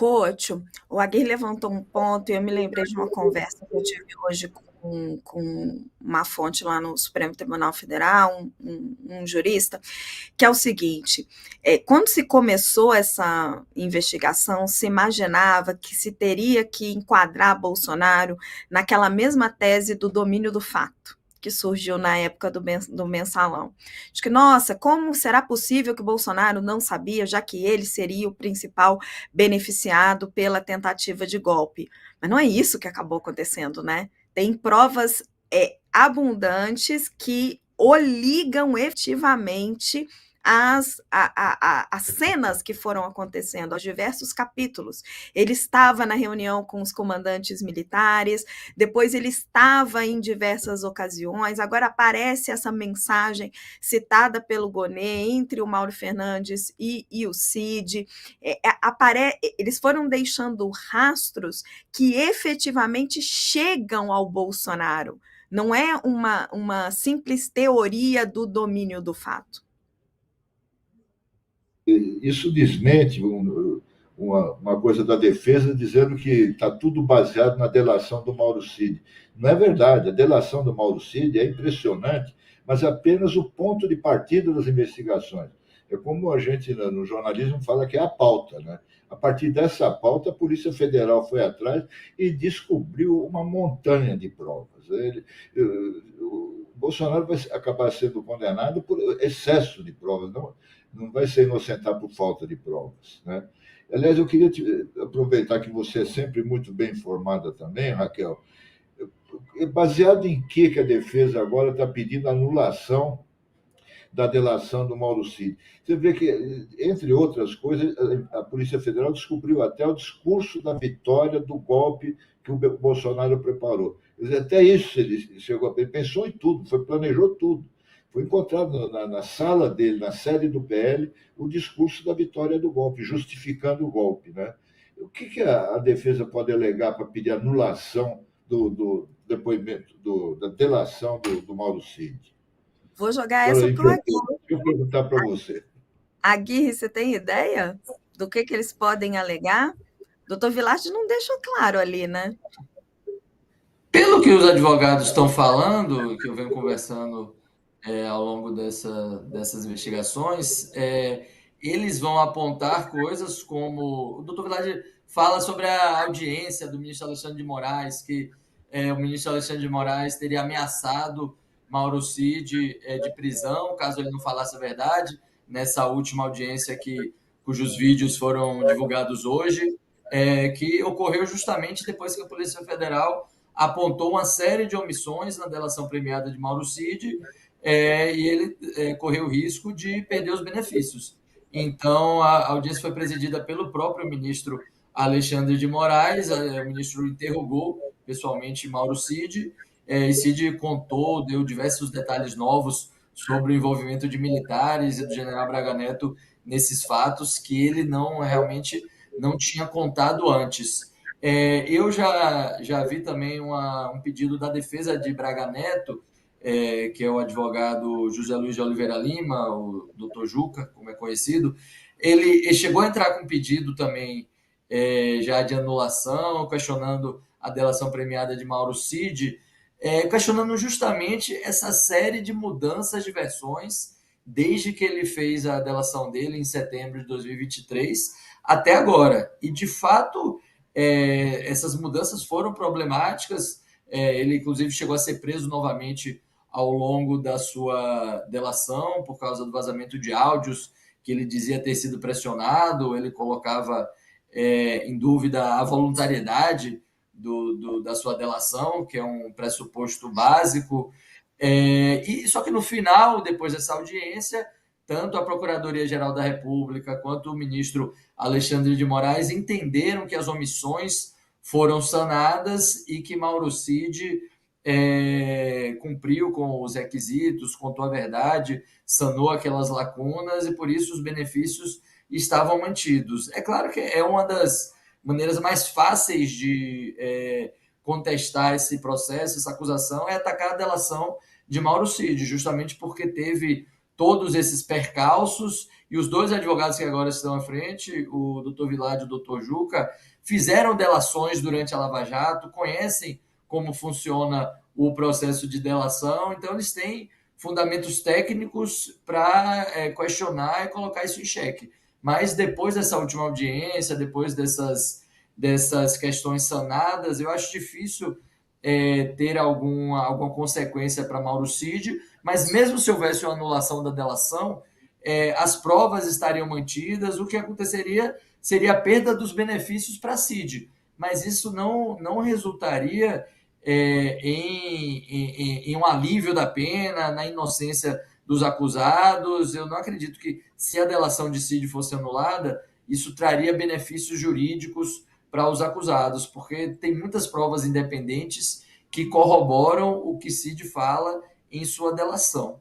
Coach, o Aguirre levantou um ponto e eu me lembrei de uma conversa que eu tive hoje com uma fonte lá no Supremo Tribunal Federal, um jurista, que é o seguinte: quando se começou essa investigação, se imaginava que se teria que enquadrar Bolsonaro naquela mesma tese do domínio do fato, que surgiu na época do mensalão. Acho que, nossa, como será possível que Bolsonaro não sabia, já que ele seria o principal beneficiado pela tentativa de golpe? Mas não é isso que acabou acontecendo, né? Tem provas abundantes que o ligam efetivamente às cenas que foram acontecendo, aos diversos capítulos. Ele estava na reunião com os comandantes militares, depois ele estava em diversas ocasiões, agora aparece essa mensagem citada pelo Gonê entre o Mauro Fernandes e o Cid. Eles foram deixando rastros que efetivamente chegam ao Bolsonaro. Não é uma simples teoria do domínio do fato. Isso desmente uma coisa da defesa dizendo que está tudo baseado na delação do Mauro Cid. Não é verdade. A delação do Mauro Cid é impressionante, mas é apenas o ponto de partida das investigações. É como a gente no jornalismo fala que é a pauta, né? A partir dessa pauta, a Polícia Federal foi atrás e descobriu uma montanha de provas. O Bolsonaro vai acabar sendo condenado por excesso de provas, não vai ser inocentar por falta de provas, né? Aliás, eu queria aproveitar que você é sempre muito bem informada também, Raquel. Baseado em que a defesa agora está pedindo anulação da delação do Mauro Cid? Você vê que, entre outras coisas, a Polícia Federal descobriu até o discurso da vitória do golpe que o Bolsonaro preparou. Quer dizer, até isso ele chegou, ele pensou em tudo, planejou tudo. Foi encontrado na sala dele, na sede do PL, o discurso da vitória do golpe, justificando o golpe, né? O que a defesa pode alegar para pedir anulação do depoimento, da delação do Mauro Cid? Vou jogar essa para o Aguirre. Deixa eu perguntar para você. Aguirre, você tem ideia do que eles podem alegar? Doutor Vilardi não deixou claro ali, né? Pelo que os advogados estão falando, que eu venho conversando ao longo dessas investigações, eles vão apontar coisas como... O doutor Vilardi fala sobre a audiência do ministro Alexandre de Moraes, que o ministro Alexandre de Moraes teria ameaçado Mauro Cid de prisão, caso ele não falasse a verdade, nessa última audiência cujos vídeos foram divulgados hoje, que ocorreu justamente depois que a Polícia Federal apontou uma série de omissões na delação premiada de Mauro Cid, e ele correu o risco de perder os benefícios. Então, a audiência foi presidida pelo próprio ministro Alexandre de Moraes, o ministro interrogou pessoalmente Mauro Cid, e Cid contou, deu diversos detalhes novos sobre o envolvimento de militares e do general Braga Neto nesses fatos que ele realmente não tinha contado antes. Eu já vi também um pedido da defesa de Braga Neto, que é o advogado José Luiz de Oliveira Lima, o doutor Juca, como é conhecido. Ele chegou a entrar com um pedido também já de anulação, questionando a delação premiada de Mauro Cid, questionando justamente essa série de mudanças de versões desde que ele fez a delação dele em setembro de 2023 até agora. E, de fato, essas mudanças foram problemáticas. Ele, inclusive, chegou a ser preso novamente ao longo da sua delação por causa do vazamento de áudios que ele dizia ter sido pressionado. Ele colocava em dúvida a voluntariedade da sua delação, que é um pressuposto básico. Só que no final, depois dessa audiência, tanto a Procuradoria-Geral da República quanto o ministro Alexandre de Moraes entenderam que as omissões foram sanadas e que Mauro Cid cumpriu com os requisitos, contou a verdade, sanou aquelas lacunas e, por isso, os benefícios estavam mantidos. É claro que é uma das maneiras mais fáceis de contestar esse processo, essa acusação, é atacar a delação de Mauro Cid, justamente porque teve todos esses percalços, e os dois advogados que agora estão à frente, o doutor Vilad e o doutor Juca, fizeram delações durante a Lava Jato, conhecem como funciona o processo de delação, então eles têm fundamentos técnicos para questionar e colocar isso em xeque. Mas depois dessa última audiência, depois dessas questões sanadas, eu acho difícil ter alguma consequência para Mauro Cid, mas mesmo se houvesse uma anulação da delação, as provas estariam mantidas, o que aconteceria seria a perda dos benefícios para Cid, mas isso não resultaria em um alívio da pena, na inocência dos acusados. Eu não acredito que, se a delação de Cid fosse anulada, isso traria benefícios jurídicos para os acusados, porque tem muitas provas independentes que corroboram o que Cid fala em sua delação.